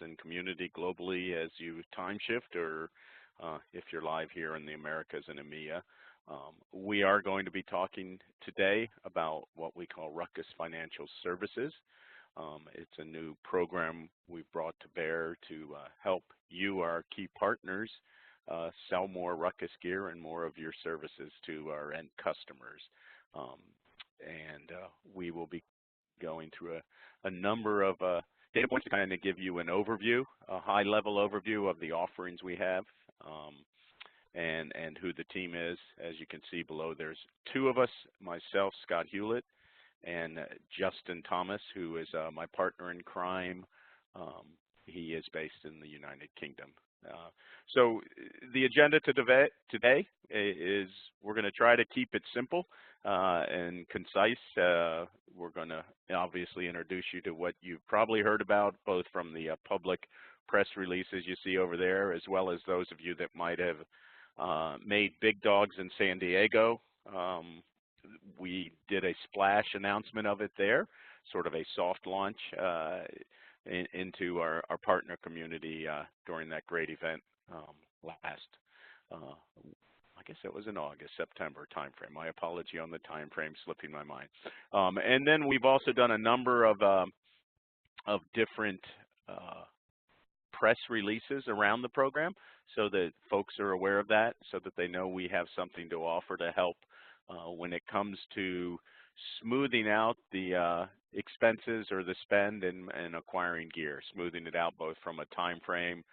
and community globally as you time shift, or if you're live here in the Americas and EMEA. We are going to be talking today about what we call Ruckus Financial Services. It's a new program we've brought to bear to help you, our key partners, sell more Ruckus gear and more of your services to our end customers. We will be going through a number of data points to kind of give you an overview, a high-level overview of the offerings we have, and who the team is. As you can see below, there's two of us, myself, Scott Hewlett, and Justin Thomas, who is my partner in crime. He is based in the United Kingdom. So the agenda today is we're going to try to keep it simple and concise. We're going to obviously introduce you to what you've probably heard about, both from the public press releases you see over there, as well as those of you that might have made big dogs in San Diego. We did a splash announcement of it there, sort of a soft launch into our partner community during that great event last, I guess it was in August, September timeframe. My apology on the timeframe slipping my mind. And then we've also done a number of different press releases around the program so that folks are aware of that, so that they know we have something to offer to help when it comes to smoothing out the expenses or the spend and acquiring gear, smoothing it out both from a time frame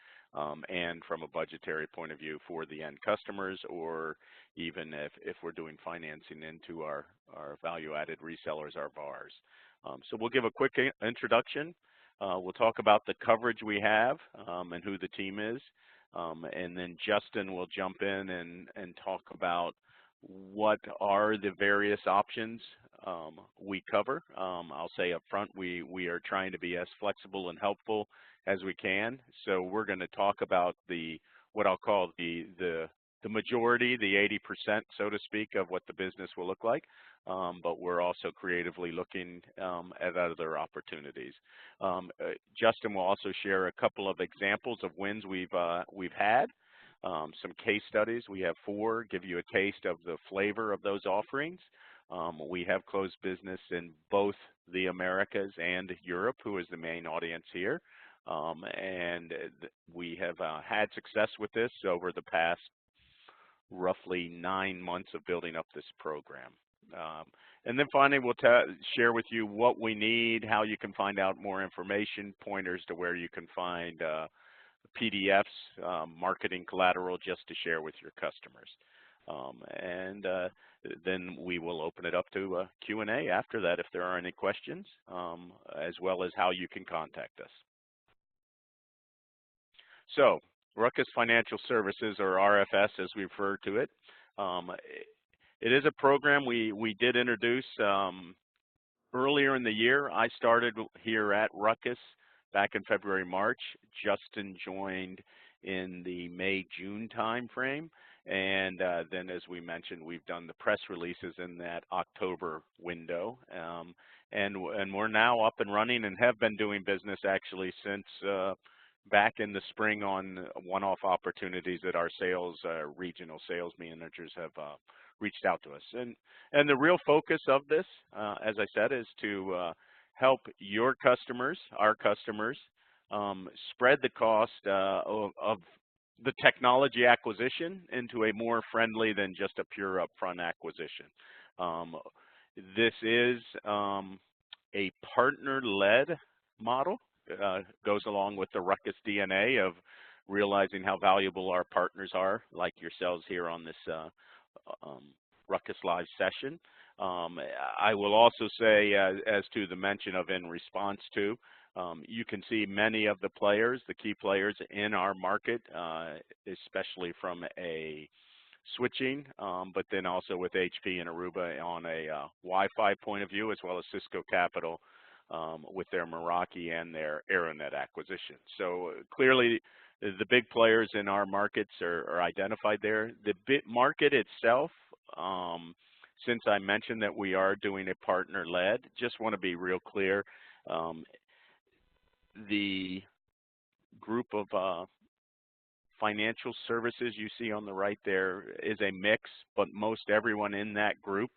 and from a budgetary point of view for the end customers, or even if we're doing financing into our value-added resellers, our VARs. So we'll give a quick introduction. We'll talk about the coverage we have and who the team is, and then Justin will jump in and talk about what are the various options we cover. I'll say up front, we are trying to be as flexible and helpful as we can. So we're going to talk about what I'll call the majority, the 80%, so to speak, of what the business will look like. But we're also creatively looking at other opportunities. Justin will also share a couple of examples of wins we've had. Some case studies. We have 4, give you a taste of the flavor of those offerings. We have closed business in both the Americas and Europe, who is the main audience here. And we have had success with this over the past roughly 9 months of building up this program. And then finally, we'll share with you what we need, how you can find out more information, pointers to where you can find PDFs, marketing collateral, just to share with your customers. Then we will open it up to Q&A after that if there are any questions, as well as how you can contact us. So Ruckus Financial Services, or RFS as we refer to it, it is a program we did introduce earlier in the year. I started here at Ruckus back in February, March. Justin joined in the May-June timeframe. And then, as we mentioned, we've done the press releases in that October window. And we're now up and running and have been doing business actually since back in the spring on one-off opportunities that our regional sales managers have reached out to us. And the real focus of this, as I said, is to help your customers, our customers, spread the cost of the technology acquisition into a more friendly than just a pure upfront acquisition. This is a partner-led model. Goes along with the Ruckus DNA of realizing how valuable our partners are, like yourselves here on this Ruckus Live session. I will also say, as to the mention of in response to, you can see many of the players, the key players in our market, especially from a switching, but then also with HP and Aruba on a Wi-Fi point of view, as well as Cisco Capital with their Meraki and their Aeronet acquisition. So clearly, the big players in our markets are identified there. The bit market itself, since I mentioned that we are doing a partner-led, just want to be real clear. The group of financial services you see on the right there is a mix, but most everyone in that group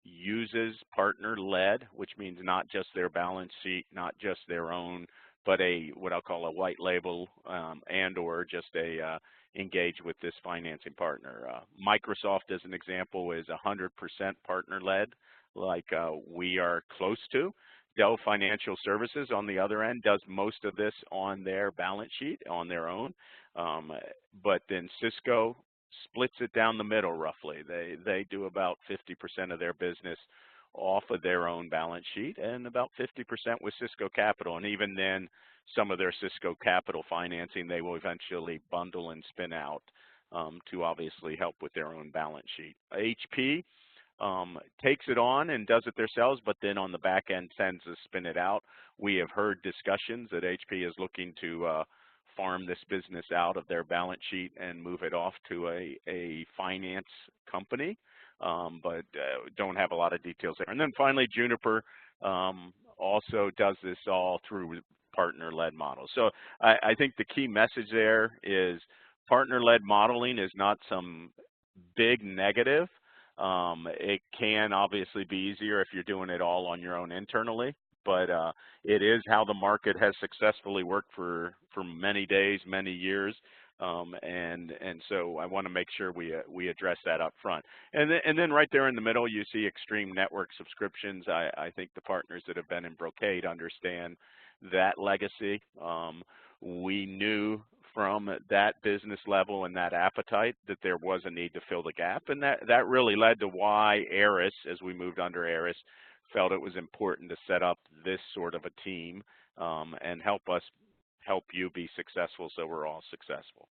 uses partner-led, which means not just their balance sheet, not just their own, but a what I'll call a white label and or just a engage with this financing partner. Microsoft, as an example, is 100% partner-led, like we are close to. Dell Financial Services, on the other end, does most of this on their balance sheet, on their own. But then Cisco splits it down the middle roughly. They do about 50% of their business off of their own balance sheet and about 50% with Cisco Capital. And even then, some of their Cisco Capital financing they will eventually bundle and spin out to obviously help with their own balance sheet. HP takes it on and does it themselves, but then on the back end tends to spin it out. We have heard discussions that HP is looking to farm this business out of their balance sheet and move it off to a finance company, but don't have a lot of details there. And then finally, Juniper also does this all through partner-led models. So I think the key message there is partner-led modeling is not some big negative. It can obviously be easier if you're doing it all on your own internally, but it is how the market has successfully worked for many days, many years, and so I want to make sure we address that up front. And then right there in the middle, you see Extreme Network subscriptions. I think the partners that have been in Brocade understand that legacy. We knew from that business level and that appetite that there was a need to fill the gap, and that really led to why Aris, as we moved under Aris, felt it was important to set up this sort of a team and help you be successful so we're all successful.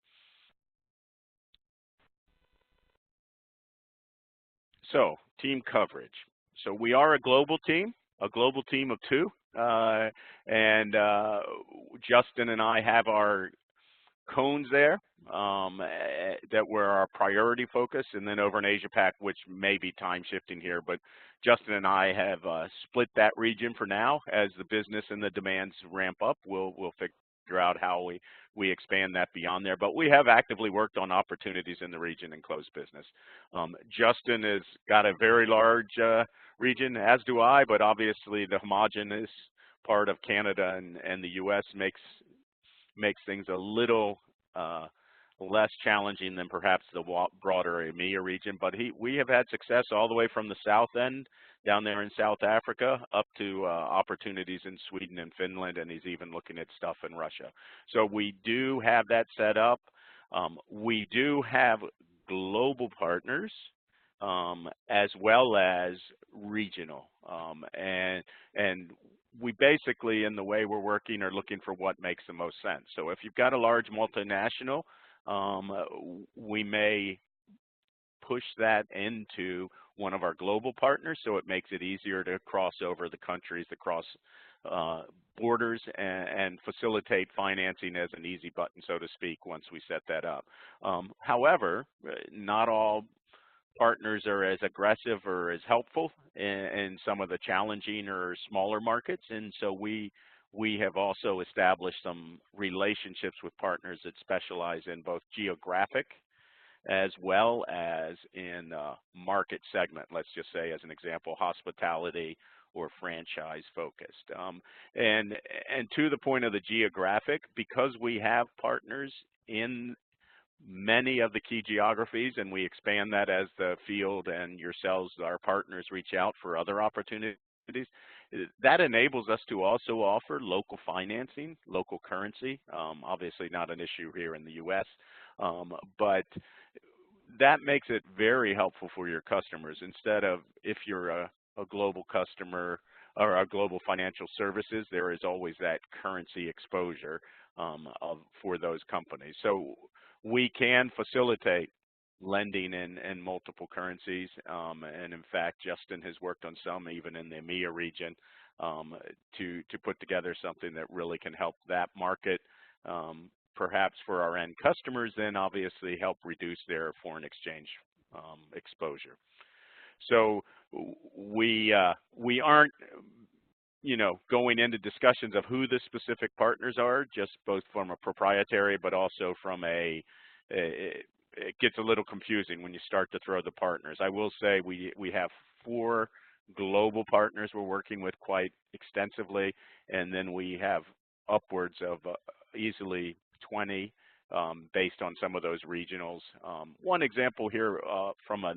So team coverage. So we are a global team of two, and Justin and I have our cones there that were our priority focus, and then over in Asia Pac, which may be time shifting here, but Justin and I have split that region for now. As the business and the demands ramp up, we'll figure out how we expand that beyond there. But we have actively worked on opportunities in the region and closed business. Justin has got a very large region, as do I, but obviously the homogeneous part of Canada and the U.S. makes things a little less challenging than perhaps the broader EMEA region. But we have had success all the way from the south end down there in South Africa up to opportunities in Sweden and Finland, and he's even looking at stuff in Russia. So we do have that set up. We do have global partners as well as regional, and we basically, in the way we're working, are looking for what makes the most sense. So if you've got a large multinational, we may push that into one of our global partners, so it makes it easier to cross over the countries, to cross borders, and facilitate financing as an easy button, so to speak, once we set that up. However, not all partners are as aggressive or as helpful in some of the challenging or smaller markets, and so we have also established some relationships with partners that specialize in both geographic as well as in market segment. Let's just say, as an example, hospitality or franchise focused. And to the point of the geographic, because we have partners in many of the key geographies, and we expand that as the field and yourselves, our partners, reach out for other opportunities, that enables us to also offer local financing, local currency. Obviously not an issue here in the U.S., but that makes it very helpful for your customers. Instead of, if you're a global customer or a global financial services, there is always that currency exposure for those companies. So we can facilitate lending in multiple currencies, and in fact, Justin has worked on some even in the EMEA region to put together something that really can help that market, perhaps for our end customers, then obviously help reduce their foreign exchange exposure. So we aren't going into discussions of who the specific partners are, just both from a proprietary, but also from it gets a little confusing when you start to throw the partners. I will say we have 4 global partners we're working with quite extensively, and then we have upwards of easily 20 based on some of those regionals. One example here from a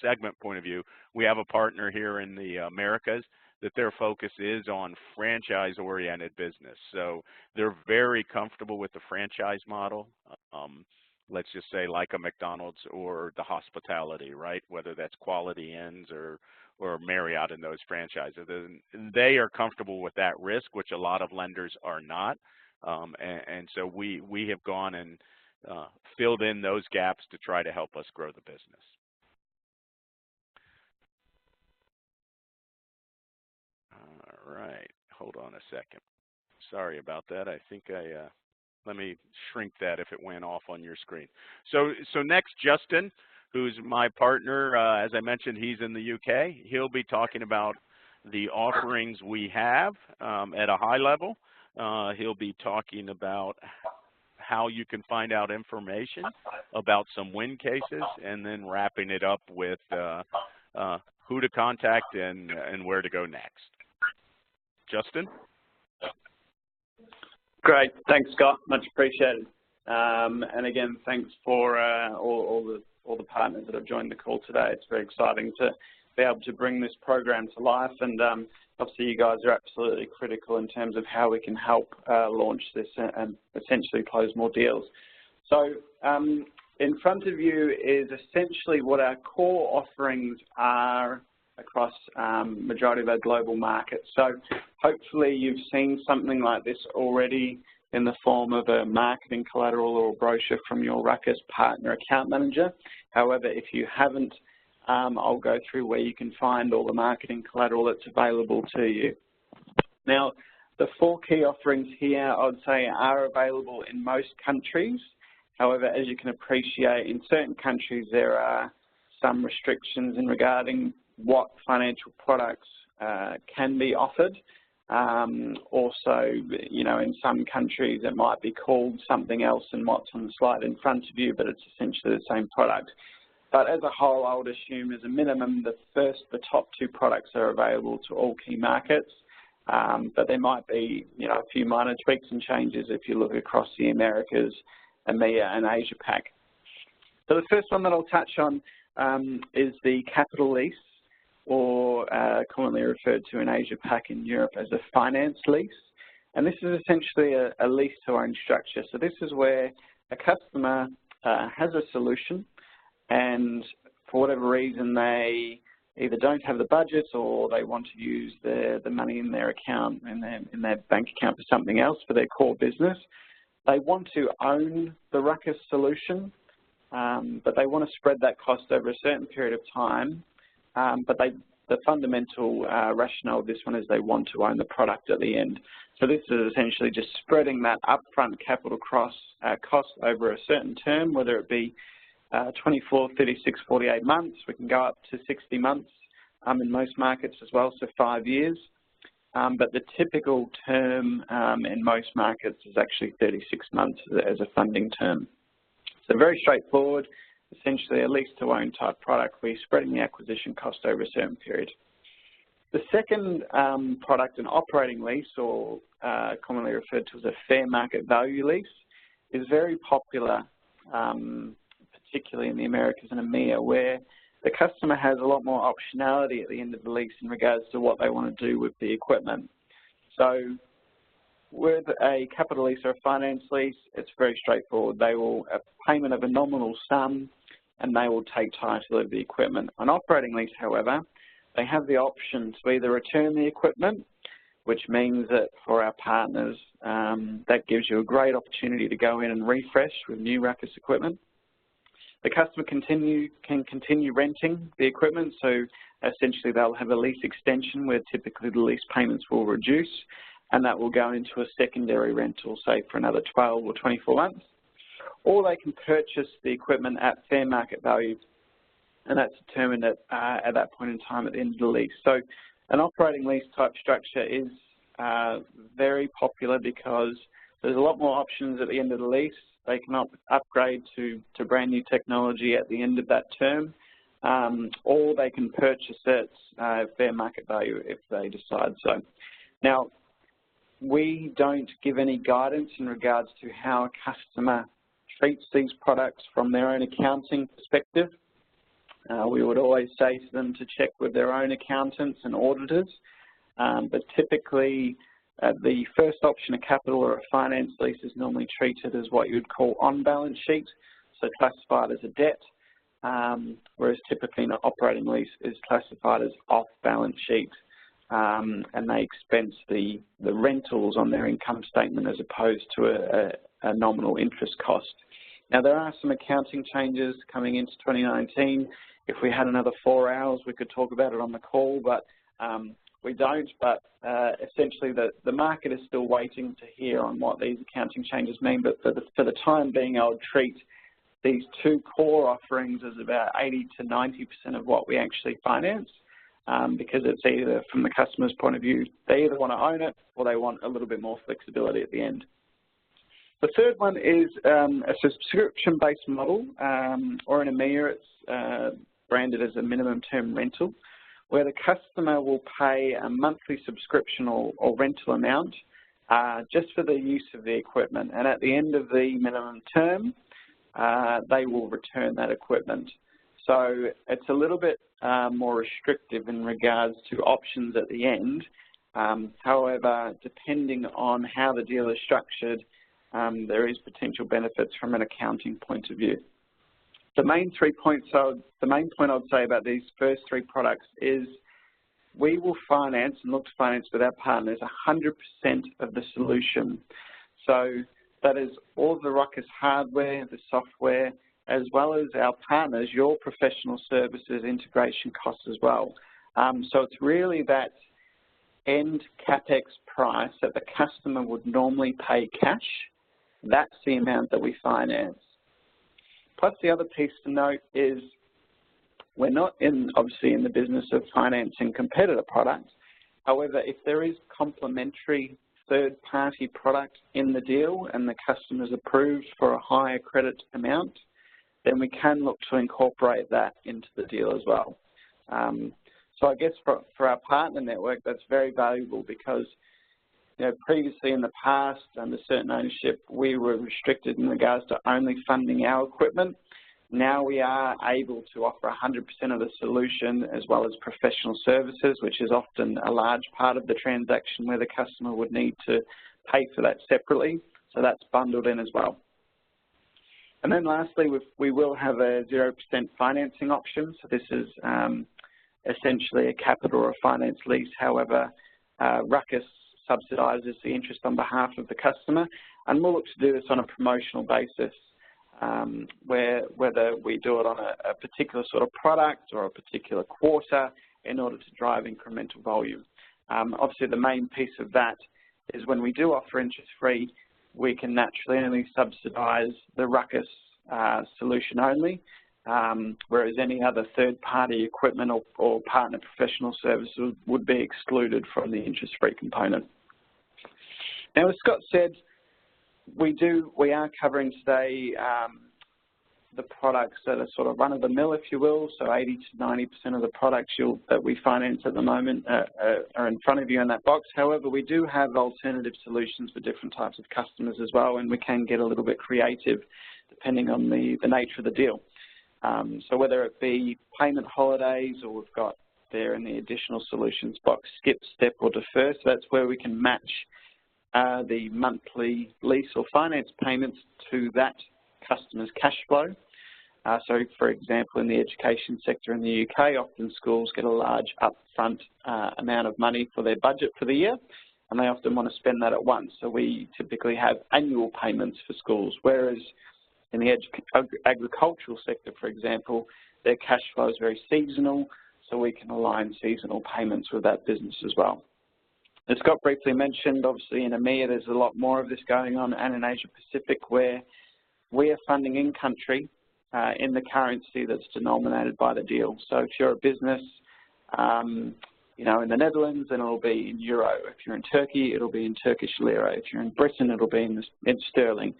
segment point of view, we have a partner here in the Americas that their focus is on franchise-oriented business. So they're very comfortable with the franchise model. Let's just say like a McDonald's or the hospitality, right? Whether that's Quality Inns or Marriott in those franchises. They are comfortable with that risk, which a lot of lenders are not. And so we have gone and filled in those gaps to try to help us grow the business. All right, hold on a second. Sorry about that. I think let me shrink that if it went off on your screen. So next, Justin, who's my partner. As I mentioned, he's in the UK. He'll be talking about the offerings we have at a high level. He'll be talking about how you can find out information about some win cases, and then wrapping it up with who to contact and where to go next. Justin? Great. Thanks, Scott. Much appreciated. And again, thanks for all the partners that have joined the call today. It's very exciting to be able to bring this program to life, and obviously you guys are absolutely critical in terms of how we can help launch this and essentially close more deals. So in front of you is essentially what our core offerings are across majority of our global markets. So hopefully you've seen something like this already in the form of a marketing collateral or a brochure from your Ruckus partner account manager. However, if you haven't, I'll go through where you can find all the marketing collateral that's available to you. Now, the 4 key offerings here, I would say, are available in most countries. However, as you can appreciate, in certain countries there are some restrictions in regarding what financial products can be offered. Also, in some countries it might be called something else than what's on the slide in front of you, but it's essentially the same product. But as a whole, I would assume as a minimum the top 2 products are available to all key markets. But there might be a few minor tweaks and changes if you look across the Americas, EMEA and Asia Pac. So the first one that I'll touch on is the capital lease, or commonly referred to in Asia Pac in Europe as a finance lease. And this is essentially a lease to own structure. So this is where a customer has a solution, and for whatever reason they either don't have the budget or they want to use the money in their account, in their bank account for something else, for their core business. They want to own the Ruckus solution, but they want to spread that cost over a certain period of time. But the fundamental rationale of this one is they want to own the product at the end. So this is essentially just spreading that upfront capital cost over a certain term, whether it be 24, 36, 48 months. We can go up to 60 months in most markets as well, so 5 years. But the typical term in most markets is actually 36 months as a funding term. So very straightforward. Essentially a lease-to-own type product where you're spreading the acquisition cost over a certain period. The second product, an operating lease, or commonly referred to as a fair market value lease, is very popular, particularly in the Americas and EMEA, where the customer has a lot more optionality at the end of the lease in regards to what they want to do with the equipment. So with a capital lease or a finance lease, it's very straightforward. They will a payment of a nominal sum, and they will take title of the equipment. On operating lease, however, they have the option to either return the equipment, which means that for our partners, that gives you a great opportunity to go in and refresh with new Ruckus equipment. The customer can continue renting the equipment, so essentially they'll have a lease extension where typically the lease payments will reduce, and that will go into a secondary rental, say for another 12 or 24 months. Or they can purchase the equipment at fair market value, and that's determined at that point in time at the end of the lease. So an operating lease type structure is very popular because there's a lot more options at the end of the lease. They can upgrade to brand new technology at the end of that term, or they can purchase it fair market value if they decide so. Now, we don't give any guidance in regards to how a customer treats these products from their own accounting perspective. We would always say to them to check with their own accountants and auditors, but typically the first option, a capital or a finance lease, is normally treated as what you would call on-balance sheet, so classified as a debt, whereas typically an operating lease is classified as off-balance sheet, and they expense the rentals on their income statement as opposed to a nominal interest cost. Now, there are some accounting changes coming into 2019. If we had another 4 hours, we could talk about it on the call, but we don't. But essentially, the market is still waiting to hear on what these accounting changes mean. But for the time being, I would treat these two core offerings as about 80 to 90% of what we actually finance, because it's either, from the customer's point of view, they either want to own it or they want a little bit more flexibility at the end. The third one is a subscription-based model, or in EMEA, it's branded as a minimum term rental, where the customer will pay a monthly subscription or rental amount just for the use of the equipment. And at the end of the minimum term, they will return that equipment. So it's a little bit more restrictive in regards to options at the end. However, depending on how the deal is structured, there is potential benefits from an accounting point of view. The main point I'd say about these first three products is we will finance and look to finance with our partners 100% of the solution. So that is all of the Ruckus hardware, the software, as well as our partners, your professional services integration costs as well. So it's really that end CapEx price that the customer would normally pay cash. That's the amount that we finance. Plus, the other piece to note is we're not obviously in the business of financing competitor products. However, if there is complementary third-party product in the deal and the customer's approved for a higher credit amount, then we can look to incorporate that into the deal as well. So I guess for our partner network, that's very valuable because, you know, previously in the past, under certain ownership, we were restricted in regards to only funding our equipment. Now we are able to offer 100% of the solution as well as professional services, which is often a large part of the transaction where the customer would need to pay for that separately. So that's bundled in as well. And then lastly, we will have a 0% financing option. So this is essentially a capital or a finance lease. However, Ruckus subsidises the interest on behalf of the customer, and we'll look to do this on a promotional basis, where whether we do it on a particular sort of product or a particular quarter in order to drive incremental volume. Obviously, the main piece of that is when we do offer interest-free, we can naturally only subsidise the Ruckus solution only, whereas any other third-party equipment or partner professional services would be excluded from the interest-free component. Now, as Scott said, we are covering today the products that are sort of run-of-the-mill, if you will. So 80 to 90% of the products that we finance at the moment are in front of you in that box. However, we do have alternative solutions for different types of customers as well, and we can get a little bit creative depending on the nature of the deal. So whether it be payment holidays, or we've got there in the additional solutions box, skip, step, or defer. So that's where we can match the monthly lease or finance payments to that customer's cash flow. So, for example, in the education sector in the UK, often schools get a large upfront amount of money for their budget for the year, and they often want to spend that at once. So we typically have annual payments for schools, whereas in the agricultural sector, for example, their cash flow is very seasonal, so we can align seasonal payments with that business as well. As Scott briefly mentioned, obviously in EMEA there's a lot more of this going on, and in Asia Pacific, where we are funding in country in the currency that's denominated by the deal. So if you're a business you know, in the Netherlands, then it'll be in euro. If you're in Turkey, it'll be in Turkish lira. If you're in Britain, it'll be in sterling.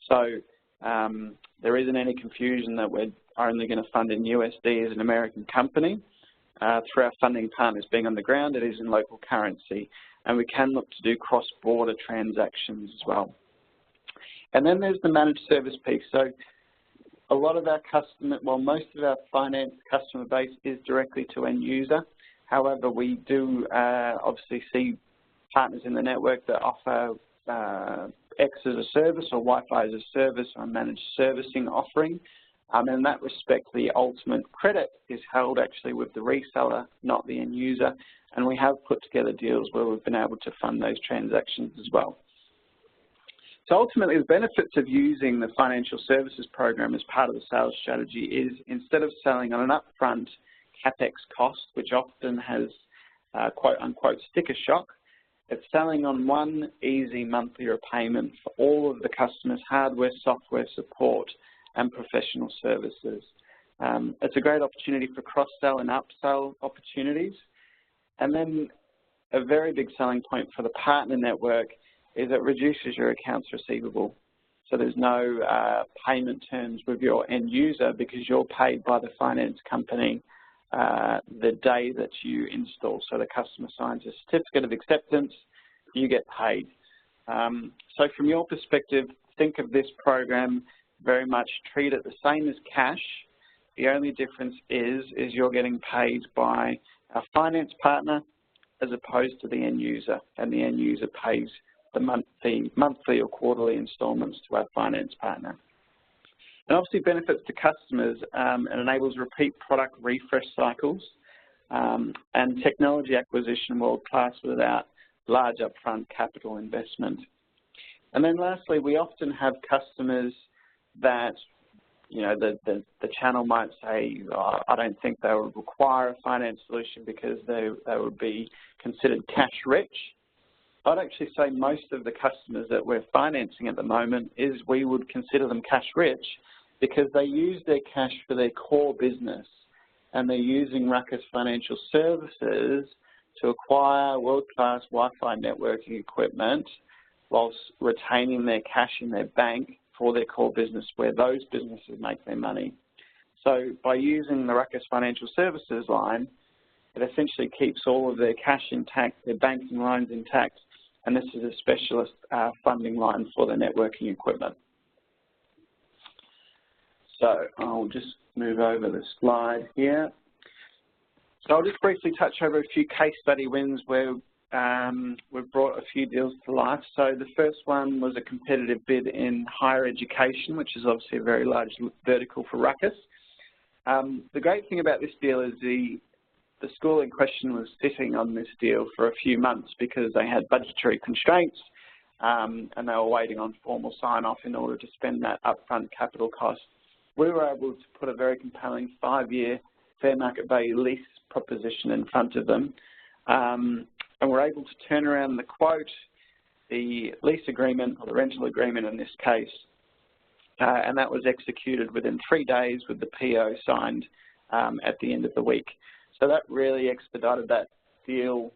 So there isn't any confusion that we're only going to fund in USD as an American company. Through our funding partners being on the ground, it is in local currency, and we can look to do cross-border transactions as well. And then there's the managed service piece. So a lot of our most of our finance customer base is directly to end user. However, we do obviously see partners in the network that offer X as a service or Wi-Fi as a service or a managed servicing offering. In that respect, the ultimate credit is held actually with the reseller, not the end user, and we have put together deals where we've been able to fund those transactions as well. So ultimately, the benefits of using the financial services program as part of the sales strategy is, instead of selling on an upfront CapEx cost, which often has quote-unquote sticker shock, it's selling on one easy monthly repayment for all of the customer's hardware, software support, and professional services. It's a great opportunity for cross-sell and upsell opportunities. And then a very big selling point for the partner network is it reduces your accounts receivable. So there's no payment terms with your end user because you're paid by the finance company the day that you install. So the customer signs a certificate of acceptance, you get paid. So from your perspective, think of this program very much, treat it the same as cash. The only difference is you're getting paid by our finance partner as opposed to the end user, and the end user pays the monthly or quarterly installments to our finance partner. And obviously benefits to customers, it enables repeat product refresh cycles and technology acquisition world-class without large upfront capital investment. And then lastly, we often have customers that, you know, the channel might say, oh, I don't think they would require a finance solution because they would be considered cash rich. I'd actually say most of the customers that we're financing at the moment we would consider them cash rich because they use their cash for their core business, and they're using Ruckus Financial Services to acquire world-class Wi-Fi networking equipment whilst retaining their cash in their bank for their core business where those businesses make their money. So by using the Ruckus Financial Services line, it essentially keeps all of their cash intact, their banking lines intact, and this is a specialist funding line for the networking equipment. So I'll just move over the slide here. So I'll just briefly touch over a few case study wins where we've brought a few deals to life. So the first one was a competitive bid in higher education, which is obviously a very large vertical for Ruckus. The great thing about this deal is the school in question was sitting on this deal for a few months because they had budgetary constraints and they were waiting on formal sign-off in order to spend that upfront capital cost. We were able to put a very compelling 5-year fair market value lease proposition in front of them, and we're able to turn around the quote, the lease agreement, or the rental agreement in this case, and that was executed within 3 days with the PO signed at the end of the week. So that really expedited that deal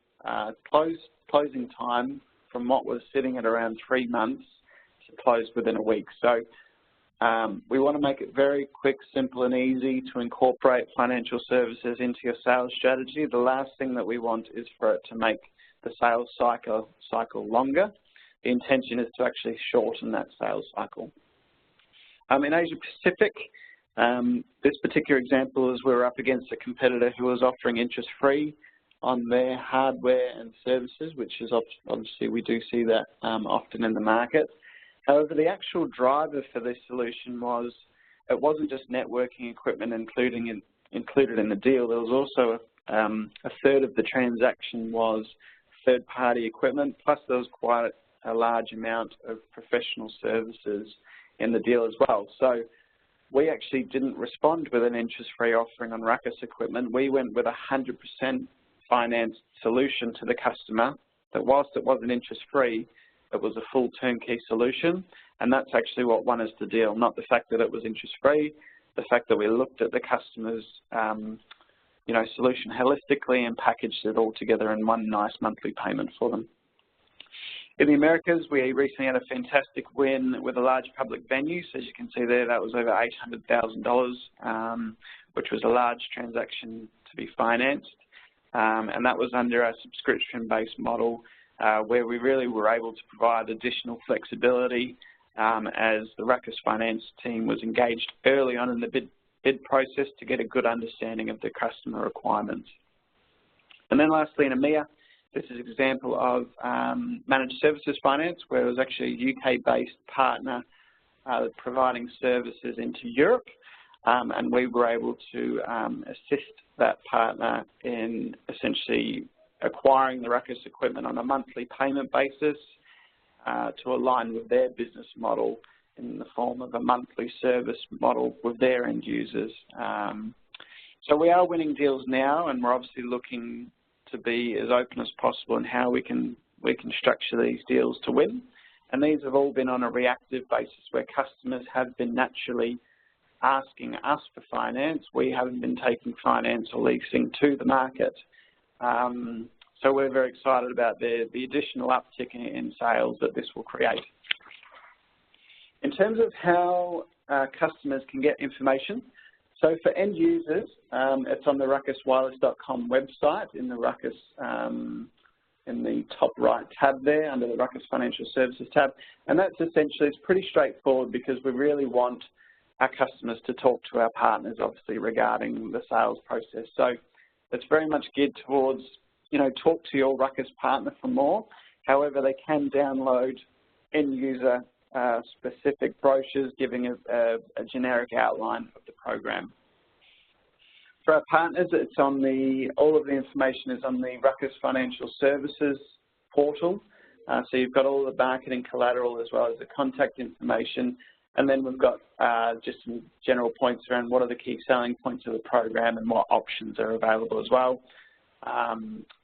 closing time from what was sitting at around 3 months to close within a week. So we want to make it very quick, simple and easy to incorporate financial services into your sales strategy. The last thing that we want is for it to make the sales cycle longer. The intention is to actually shorten that sales cycle. In Asia Pacific, this particular example is we're up against a competitor who was offering interest-free on their hardware and services, which is obviously we do see that often in the market. However, the actual driver for this solution was, it wasn't just networking equipment included in the deal. There was also a third of the transaction was third-party equipment, plus there was quite a large amount of professional services in the deal as well. So we actually didn't respond with an interest-free offering on Ruckus equipment. We went with a 100% financed solution to the customer that whilst it wasn't interest-free, it was a full turnkey solution, and that's actually what won us the deal, not the fact that it was interest-free, the fact that we looked at the customer's solution holistically and packaged it all together in one nice monthly payment for them. In the Americas, we recently had a fantastic win with a large public venue. So as you can see there, that was over $800,000, which was a large transaction to be financed. And that was under a subscription-based model where we really were able to provide additional flexibility as the Ruckus finance team was engaged early on in the bid process to get a good understanding of the customer requirements. And then lastly, in EMEA, this is an example of managed services finance, where it was actually a UK-based partner providing services into Europe, and we were able to assist that partner in essentially acquiring the Ruckus equipment on a monthly payment basis to align with their business model in the form of a monthly service model with their end users. So we are winning deals now, and we're obviously looking to be as open as possible in how we can structure these deals to win. And these have all been on a reactive basis where customers have been naturally asking us for finance. We haven't been taking finance or leasing to the market. So we're very excited about the additional uptick in sales that this will create. In terms of how customers can get information, so for end users, it's on the ruckuswireless.com website in the Ruckus, in the top right tab there under the Ruckus Financial Services tab. And that's essentially, it's pretty straightforward because we really want our customers to talk to our partners, obviously, regarding the sales process. So it's very much geared towards, talk to your Ruckus partner for more. However, they can download end user specific brochures giving a generic outline of the program. For our partners, it's on all of the information is on the Ruckus Financial Services portal. So you've got all the marketing collateral as well as the contact information. And then we've got just some general points around what are the key selling points of the program and what options are available as well.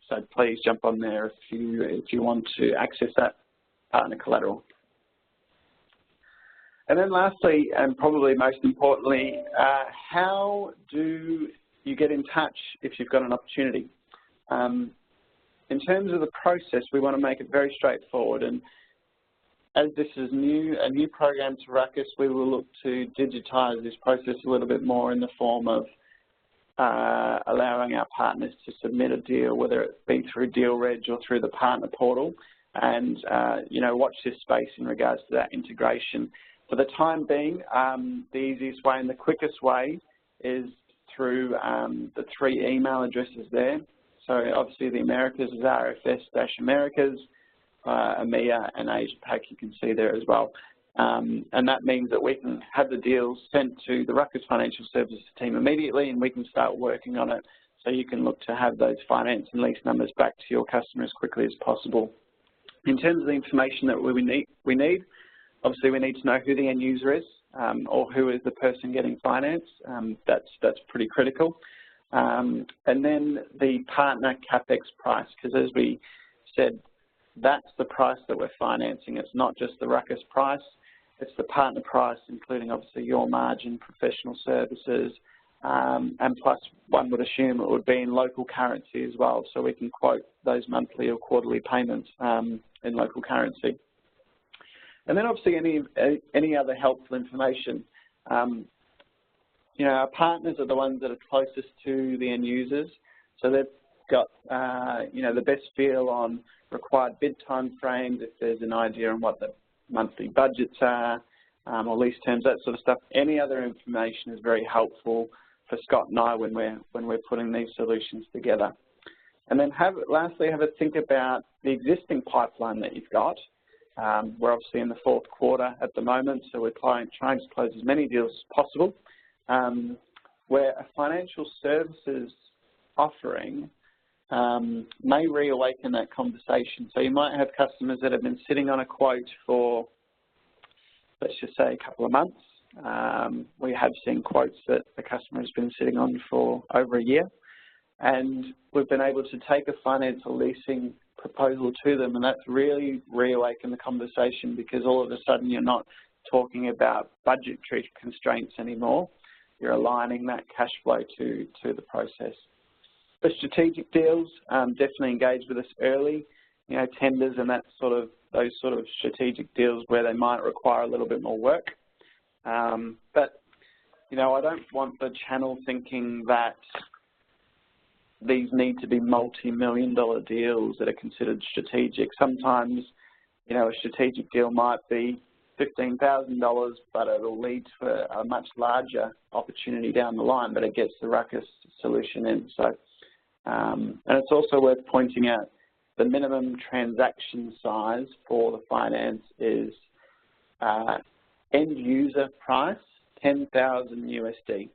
So please jump on there if you want to access that partner collateral. And then lastly, and probably most importantly, how do you get in touch if you've got an opportunity? In terms of the process, we want to make it very straightforward. And as this is a new program to Ruckus, we will look to digitize this process a little bit more in the form of allowing our partners to submit a deal, whether it be through DealReg or through the partner portal, and watch this space in regards to that integration. For the time being, the easiest way and the quickest way is through the 3 email addresses there. So obviously the Americas is RFS-Americas, EMEA and Asia Pac you can see there as well. And that means that we can have the deals sent to the Ruckus Financial Services team immediately, and we can start working on it so you can look to have those finance and lease numbers back to your customer as quickly as possible. In terms of the information that we need, obviously we need to know who the end user is or who is the person getting finance. That's pretty critical. And then the partner CapEx price, because as we said, that's the price that we're financing. It's not just the Ruckus price, it's the partner price, including obviously your margin, professional services, and plus one would assume it would be in local currency as well, so we can quote those monthly or quarterly payments in local currency. And then obviously any other helpful information. Our partners are the ones that are closest to the end users, so they've got the best feel on required bid time frames, if there's an idea on what the monthly budgets are, or lease terms, that sort of stuff. Any other information is very helpful for Scott and I when we're putting these solutions together. And then lastly, have a think about the existing pipeline that you've got. We're obviously in the 4th quarter at the moment, so we're trying to close as many deals as possible, where a financial services offering may reawaken that conversation. So you might have customers that have been sitting on a quote for, let's just say, a couple of months. We have seen quotes that the customer has been sitting on for over a year, and we've been able to take a finance or leasing proposal to them, and that's really reawakened the conversation, because all of a sudden you're not talking about budgetary constraints anymore. You're aligning that cash flow to the process. For strategic deals, definitely engage with us early. You know, tenders and those sort of strategic deals where they might require a little bit more work. But you know, I don't want the channel thinking that these need to be multi-million-dollar deals that are considered strategic. Sometimes, you know, a strategic deal might be $15,000, but it'll lead to a much larger opportunity down the line, but it gets the Ruckus solution in. So, and it's also worth pointing out the minimum transaction size for the finance is end user price, 10,000 USD.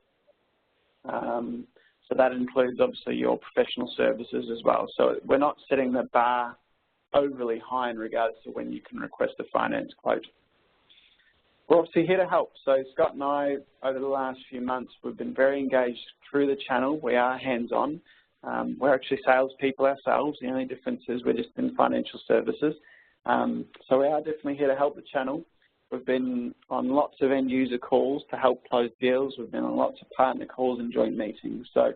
So that includes obviously your professional services as well. So we're not setting the bar overly high in regards to when you can request a finance quote. We're obviously here to help. So Scott and I, over the last few months, we've been very engaged through the channel. We are hands-on. We're actually salespeople ourselves. The only difference is we're just in financial services. So we are definitely here to help the channel. We've been on lots of end-user calls to help close deals. We've been on lots of partner calls and joint meetings. So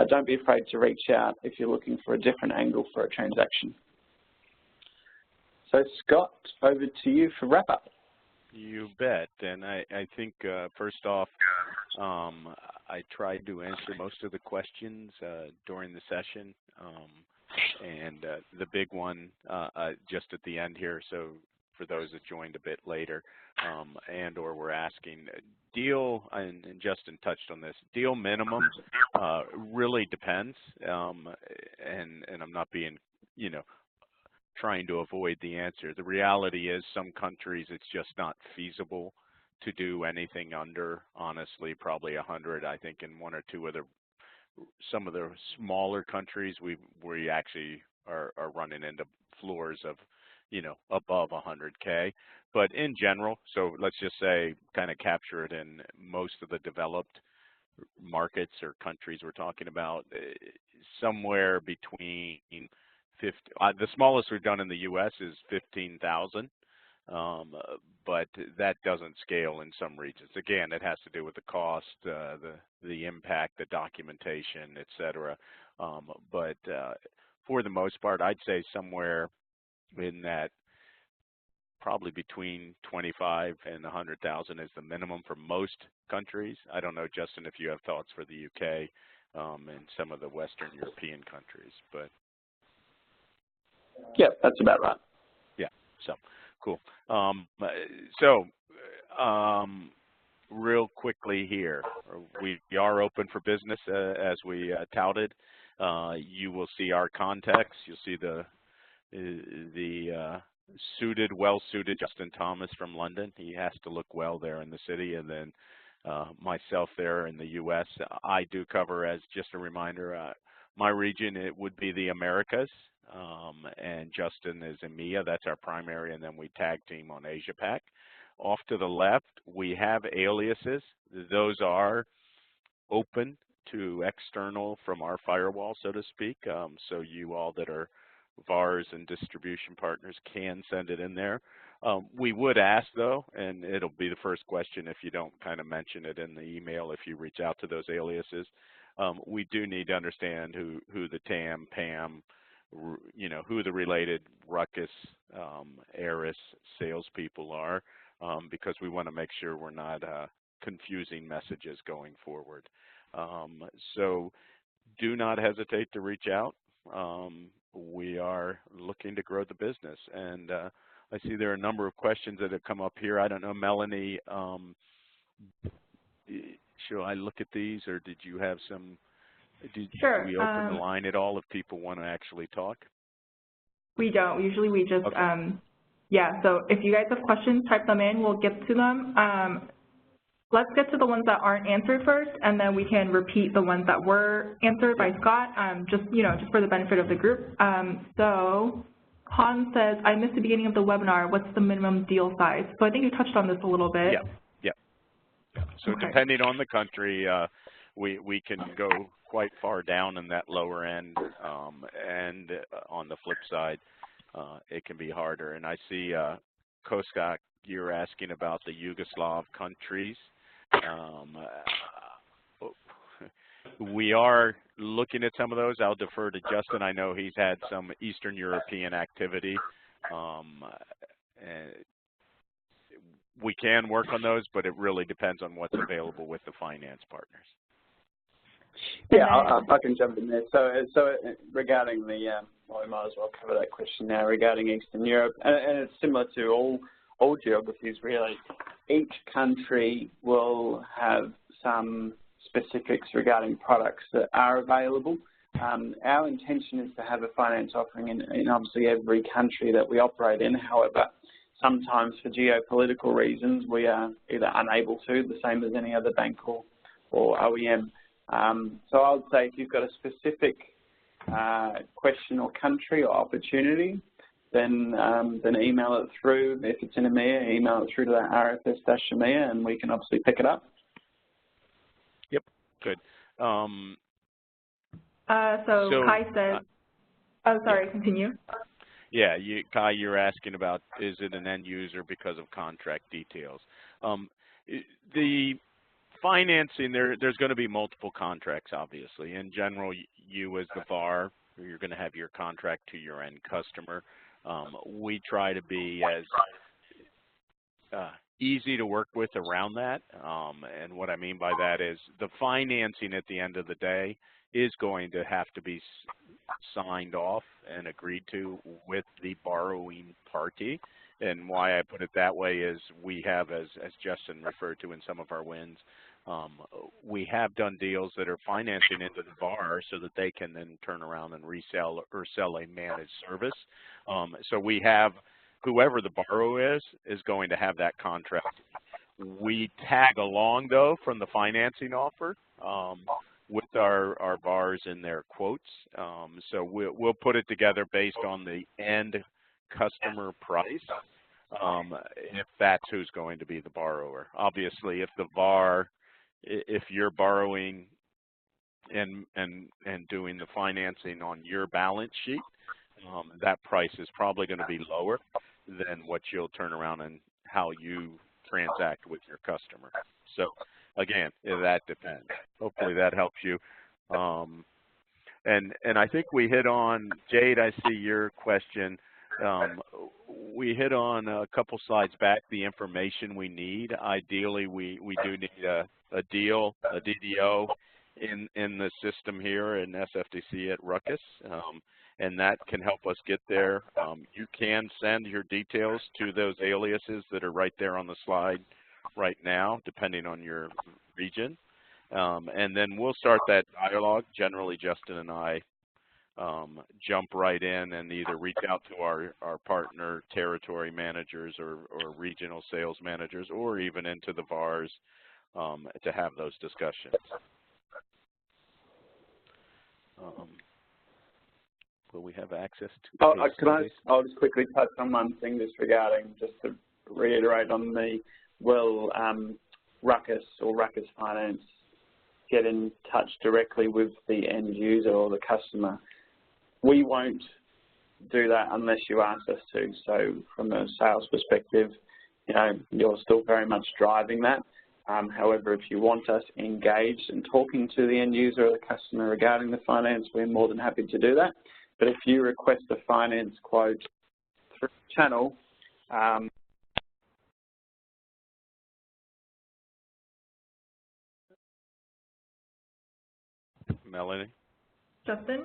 don't be afraid to reach out if you're looking for a different angle for a transaction. So Scott, over to you for wrap-up. You bet. And I think, first off, I tried to answer most of the questions during the session. And the big one just at the end here, so for those that joined a bit later and or were asking, deal, and Justin touched on this, deal minimum really depends. And I'm not being, you know, trying to avoid the answer. The reality is some countries it's just not feasible to do anything under, honestly, probably 100. I think in one or two of some of the smaller countries we actually are running into floors of, you know, above 100K. But in general, so let's just say kind of capture it in most of the developed markets or countries we're talking about, somewhere between 50, the smallest we've done in the U.S. is 15,000, but that doesn't scale in some regions. Again, it has to do with the cost, the impact, the documentation, et cetera. But for the most part, I'd say somewhere in that probably between 25 and 100,000 is the minimum for most countries. I don't know, Justin, if you have thoughts for the UK and some of the Western European countries, but. Yeah, that's about right. Yeah, so cool. Real quickly here, we are open for business as we touted. You will see our contacts. You'll see the suited, well-suited Justin Thomas from London. He has to look well there in the city, and then myself there in the U.S. I do cover, as just a reminder, my region, it would be the Americas, and Justin is EMEA. That's our primary, and then we tag team on Asia Pac. Off to the left, we have aliases. Those are open to external from our firewall, so to speak. So you all that are VARs and distribution partners can send it in there. We would ask, though, and it'll be the first question if you don't kind of mention it in the email if you reach out to those aliases. We do need to understand who the TAM, PAM, you know, who the related Ruckus, Eris salespeople are, because we want to make sure we're not confusing messages going forward. So do not hesitate to reach out. We are looking to grow the business, and I see there are a number of questions that have come up here. I don't know, Melanie, should I look at these, or did you have some? Sure. Do we open the line at all if people want to actually talk? We don't. Usually we just, okay. Yeah, so if you guys have questions, type them in. We'll get to them. Let's get to the ones that aren't answered first, and then we can repeat the ones that were answered by Scott, just for the benefit of the group. So Han says, I missed the beginning of the webinar. What's the minimum deal size? So I think you touched on this a little bit. Yeah. So okay. Depending on the country, we can go quite far down in that lower end, and on the flip side, it can be harder. And I see, Koskak, you're asking about the Yugoslav countries. We are looking at some of those, I'll defer to Justin. I know he's had some Eastern European activity. And we can work on those, but it really depends on what's available with the finance partners. Yeah, I can jump in there. So regarding the, well, we might as well cover that question now regarding Eastern Europe, and it's similar to all geographies really. Each country will have some specifics regarding products that are available. Our intention is to have a finance offering in obviously every country that we operate in. However, sometimes for geopolitical reasons, we are either unable to, the same as any other bank or OEM. So I would say if you've got a specific question or country or opportunity, then email it through. If it's in EMEA, email it through to that RFS-EMEA, and we can obviously pick it up. Yep, good. So Kai says, oh, sorry, continue. Yeah, Kai, you're asking about, is it an end user because of contract details? The financing, there's going to be multiple contracts, obviously. In general, you as the VAR, you're going to have your contract to your end customer. We try to be as easy to work with around that. And what I mean by that is the financing at the end of the day is going to have to be signed off and agreed to with the borrowing party. And why I put it that way is we have, as Justin referred to in some of our wins, we have done deals that are financing into the VAR so that they can then turn around and resell or sell a managed service. So we have, whoever the borrower is going to have that contract. We tag along, though, from the financing offer with our VARs in their quotes. So we'll put it together based on the end customer price, if that's who's going to be the borrower. Obviously, if the VAR, if you're borrowing and doing the financing on your balance sheet, that price is probably going to be lower than what you'll turn around and how you transact with your customer. So again, that depends. Hopefully that helps you. And I think we hit on, Jade, I see your question. We hit on a couple slides back the information we need. Ideally, we do need a deal, a DDO in the system here in SFTC at Ruckus, and that can help us get there. You can send your details to those aliases that are right there on the slide right now, depending on your region. And then we'll start that dialogue. Generally, Justin and I jump right in and either reach out to our partner territory managers or regional sales managers, or even into the VARs to have those discussions. Will we have access to I'll just quickly touch on one thing just regarding, just to reiterate on the, will Ruckus or Ruckus Finance get in touch directly with the end user or the customer? We won't do that unless you ask us to. So from a sales perspective, you know, you're still very much driving that. However, if you want us engaged and talking to the end user or the customer regarding the finance, we're more than happy to do that. But if you request a finance quote through the channel, Melanie? Justin,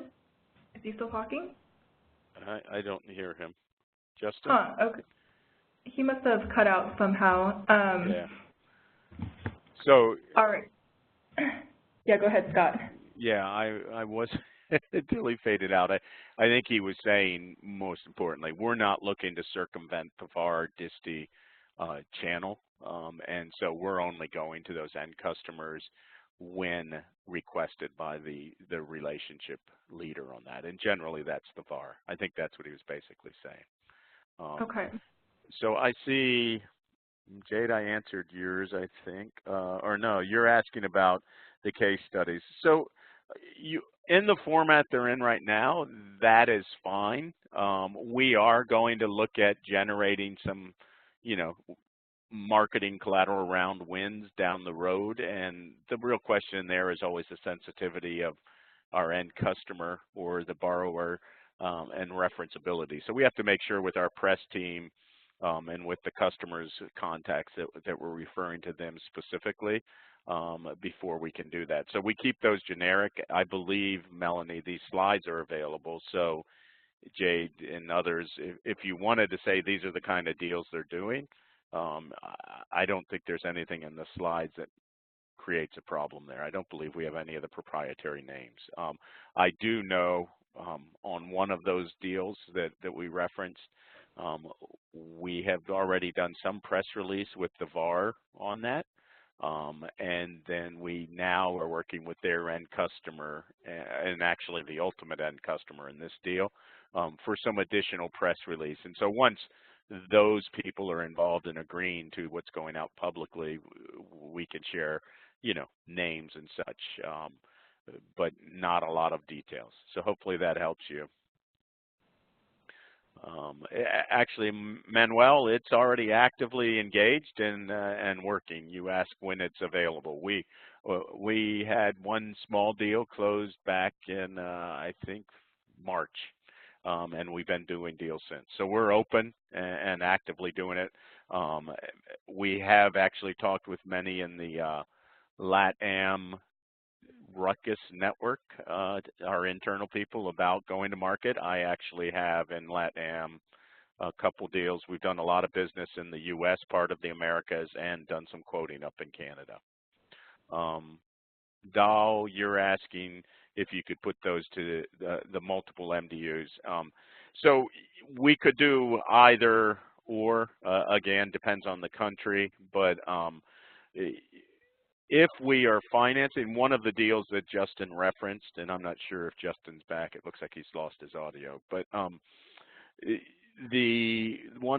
is he still talking? I don't hear him. Justin? Okay. He must have cut out somehow. Yeah. So. All right. Yeah, go ahead, Scott. Yeah, I was until he faded out. I think he was saying, most importantly, we're not looking to circumvent the VAR disti channel, and so we're only going to those end customers when requested by the relationship leader on that, and generally that's the VAR. I think that's what he was basically saying. Okay. So I see, Jade, I answered yours, I think, or no, you're asking about the case studies. So you, in the format they're in right now, that is fine. We are going to look at generating some, you know, marketing collateral around wins down the road, and the real question there is always the sensitivity of, our end customer or the borrower, and referenceability. So we have to make sure with our press team and with the customers' contacts that we're referring to them specifically before we can do that. So we keep those generic. I believe, Melanie, these slides are available. So Jade and others, if you wanted to say these are the kind of deals they're doing, I don't think there's anything in the slides that creates a problem there. I don't believe we have any of the proprietary names. I do know on one of those deals that we referenced, we have already done some press release with the VAR on that. And then we now are working with their end customer, and actually the ultimate end customer in this deal, for some additional press release. And so once those people are involved in agreeing to what's going out publicly, we can share, names and such, but not a lot of details. So hopefully that helps you. Actually, Manuel, it's already actively engaged and working. You asked when it's available. We had one small deal closed back in I think March, and we've been doing deals since. So we're open and actively doing it. We have actually talked with many in the LATAM Ruckus network, our internal people, about going to market. I actually have in LATAM a couple deals. We've done a lot of business in the U.S. part of the Americas and done some quoting up in Canada. Dal, you're asking if you could put those to the multiple MDUs. So we could do either or, again, depends on the country, but if we are financing one of the deals that Justin referenced, and I'm not sure if Justin's back, it looks like he's lost his audio, but one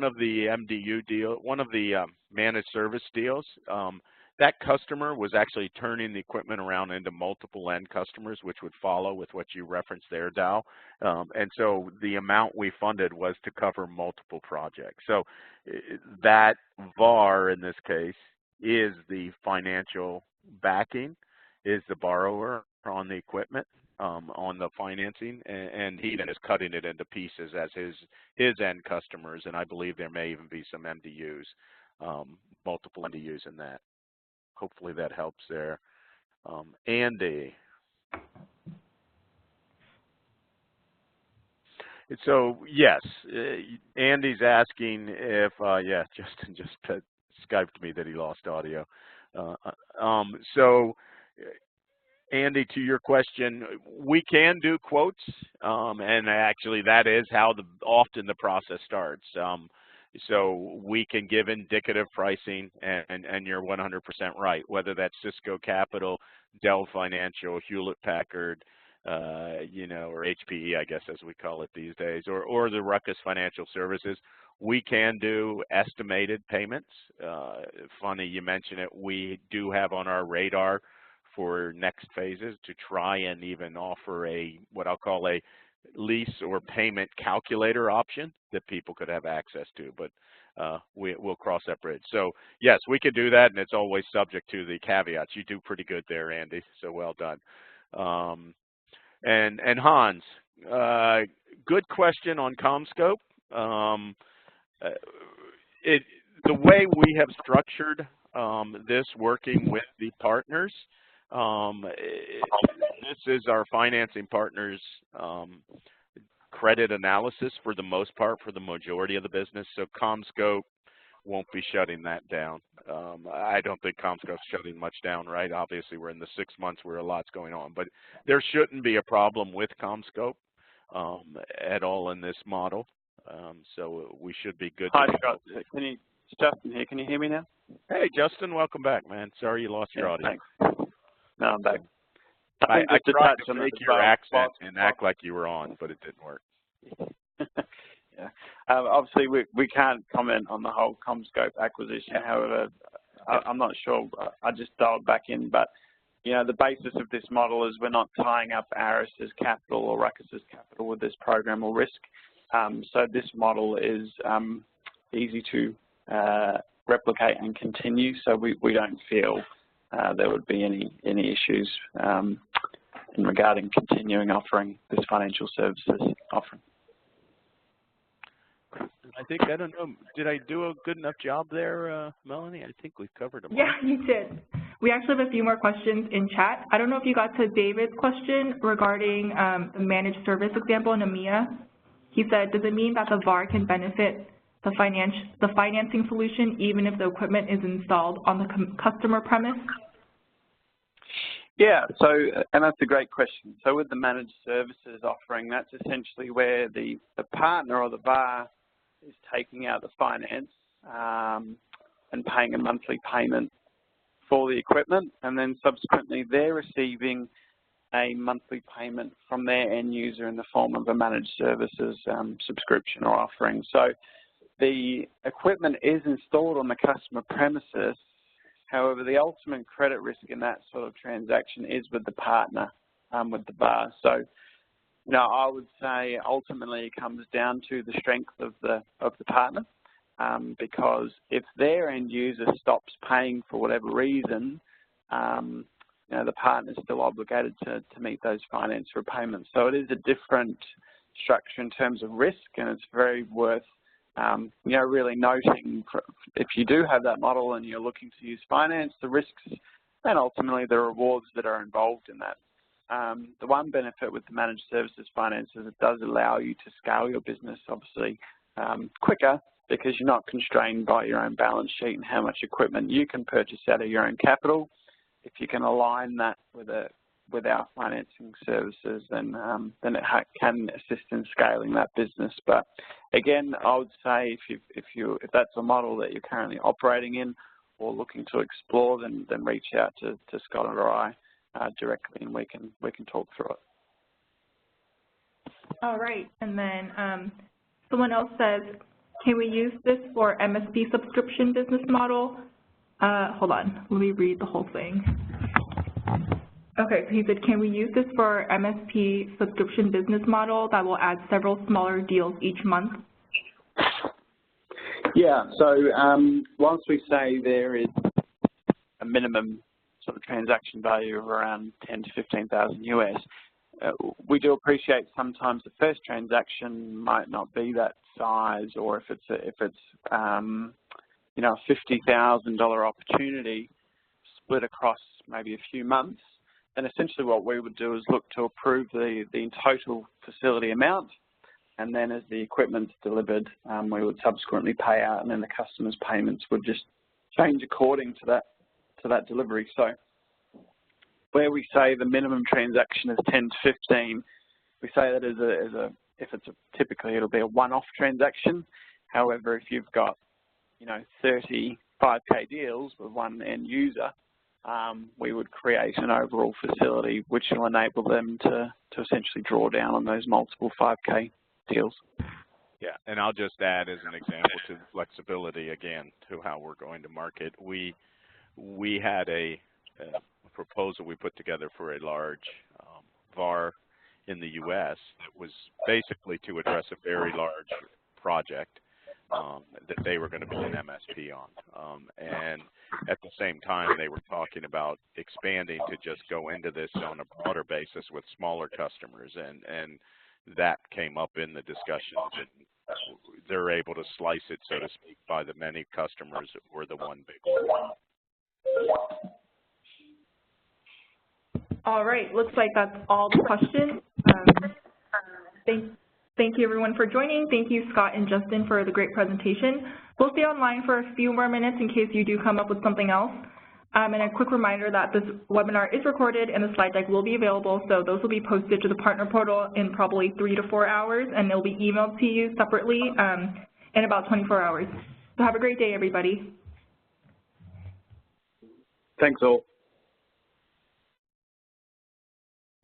of the MDU deal, one of the managed service deals, that customer was actually turning the equipment around into multiple end customers, which would follow with what you referenced there, Dow. And so the amount we funded was to cover multiple projects. So that VAR in this case is the financial backing, is the borrower on the equipment, on the financing, and he then is cutting it into pieces as his end customers, and I believe there may even be some MDUs, multiple MDUs in that. Hopefully that helps there. Andy. So yes, Andy's asking if, yeah, Justin just Skyped me that he lost audio. So Andy, to your question, we can do quotes, and actually that is how often the process starts. So we can give indicative pricing, and you're 100% right, whether that's Cisco Capital, Dell Financial, Hewlett Packard, or HPE, I guess, as we call it these days, or the Ruckus Financial Services. We can do estimated payments. Funny you mention it. We do have on our radar for next phases to try and even offer what I'll call a lease or payment calculator option that people could have access to, but we'll cross that bridge. So yes, we could do that, and it's always subject to the caveats. You do pretty good there, Andy, so well done. And Hans, good question on CommScope. The way we have structured this working with the partners, this is our financing partners' credit analysis for the most part, for the majority of the business. So CommScope won't be shutting that down. I don't think CommScope's shutting much down, right? Obviously, we're in the 6 months where a lot's going on, but there shouldn't be a problem with CommScope at all in this model. So we should be good. Hi, Scott. It's Justin here. Can you hear me now? Hey, Justin, welcome back, man. Sorry you lost your audio. Thanks. No, I'm back. I tried to make your accent and act like you were on, but it didn't work. Yeah. Obviously, we can't comment on the whole CommScope acquisition. However, I'm not sure. I just dialed back in, but the basis of this model is we're not tying up Aris's capital or Ruckus's capital with this program or risk. So this model is easy to replicate and continue. So we don't feel there would be any issues in regarding continuing offering this financial services offering. I think, I don't know, did I do a good enough job there, Melanie? I think we've covered them all. Yeah, you did. We actually have a few more questions in chat. I don't know if you got to David's question regarding the managed service example in EMEA. He said, does it mean that the VAR can benefit the financing solution even if the equipment is installed on the customer premise? Yeah, so, and that's a great question. So with the managed services offering, that's essentially where the partner or the VAR is taking out the finance and paying a monthly payment for the equipment, and then subsequently they're receiving a monthly payment from their end user in the form of a managed services subscription or offering. So the equipment is installed on the customer premises. However, the ultimate credit risk in that sort of transaction is with the partner, with the VAR. So, you know, I would say ultimately it comes down to the strength of the partner, because if their end user stops paying for whatever reason, you know, the partner is still obligated to meet those finance repayments. So it is a different structure in terms of risk, and it's very worth you know, really noting if you do have that model and you're looking to use finance, the risks and ultimately the rewards that are involved in that. The one benefit with the managed services finance is it does allow you to scale your business, obviously, quicker, because you're not constrained by your own balance sheet and how much equipment you can purchase out of your own capital. If you can align that with our financing services, then it can assist in scaling that business. But again, I would say if that's a model that you're currently operating in or looking to explore, then reach out to Scott or I directly, and we can talk through it. All right, and then someone else says, can we use this for MSP subscription business model? Hold on, let me read the whole thing. Okay, so he said, can we use this for MSP subscription business model that will add several smaller deals each month? Yeah, so once we say there is a minimum sort of transaction value of around 10 to 15,000 US, we do appreciate sometimes the first transaction might not be that size, or if it's you know, a $50,000 opportunity split across maybe a few months. And essentially what we would do is look to approve the total facility amount, and then as the equipment's delivered, we would subsequently pay out, and then the customer's payments would just change according to that delivery. So where we say the minimum transaction is 10 to 15, we say that typically it'll be a one-off transaction. However, if you've got, you know, 30 5K deals with one end user, we would create an overall facility which will enable them to essentially draw down on those multiple 5K deals. Yeah, and I'll just add as an example to the flexibility again to how we're going to market. We had a proposal we put together for a large VAR in the U.S. that was basically to address a very large project that they were going to be an MSP on. And at the same time, they were talking about expanding to just go into this on a broader basis with smaller customers. And that came up in the discussions. And they're able to slice it, so to speak, by the many customers or the one big one. All right, looks like that's all the questions. Thank you everyone for joining. Thank you, Scott and Justin, for the great presentation. We'll stay online for a few more minutes in case you do come up with something else. And a quick reminder that this webinar is recorded and the slide deck will be available, so those will be posted to the partner portal in probably 3 to 4 hours, and they'll be emailed to you separately in about 24 hours. So have a great day, everybody. Thanks all.